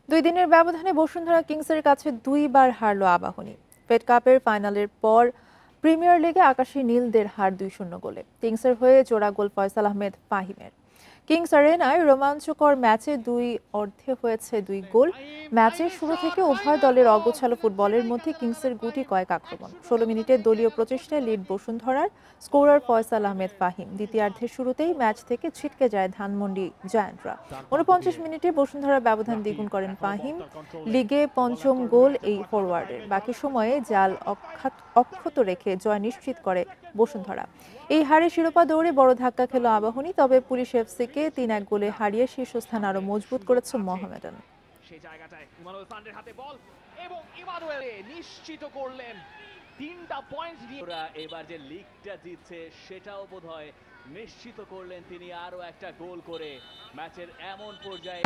দুই দিনের ব্যবধানে বসুন্ধরা কিংসের কাছে দুইবার হারল আবাহনী। ফেড কাপের ফাইনালের পর প্রিমিয়ার লিগে আকাশী নীলদের হার 2-0 গোলে। কিংসের হয়ে জোড়া গোল ফয়সাল আহমেদ ফাহিমের। কিংস আরেনায় রোমাঞ্চকর ম্যাচে দুই অর্ধে হয়েছে 2 গোল। ম্যাচের শুরু থেকে উভয় দলের অগোছালো ফুটবলের মধ্যে কিংসের গুটি কয়েক আক্রমণ। 16 মিনিটে দলীয় প্রচেষ্টায় লিড বসুন্ধরার। স্কোরার ফয়সাল আহমেদ ফাহিম। দ্বিতীয়ার্ধের শুরুতেই ম্যাচ থেকে ছিটকে যায় ধানমন্ডি জায়ান্টরা। 49 মিনিটে বসুন্ধরার ব্যবধান দ্বিগুণ করেন ফাহিম। লিগে পঞ্চম গোল এই ফরওয়ার্ডের। বাকি সময়ে জাল অক্ষত রেখে জয় নিশ্চিত করে বসুন্ধরা। এই হারে শিরোপা দৌড়ে বড় ধাক্কা খেল আবাহনী, তবে পুলিশ এফসিকে 3-1 গোলে হারিয়ে শীর্ষস্থান আরো মজবুত করেছে মোহামেডান। সেই জায়গাটায় ইমানুয়েল সান্ডের হাতে বল এবং ইমানুয়েল নিশ্চিত করলেন 3টা পয়েন্ট দিয়ে। এবার যে লিগটা জিতছে সেটাও বোধহয় নিশ্চিত করলেন তিনি আরো একটা গোল করে ম্যাচের এমন পর্যায়ে।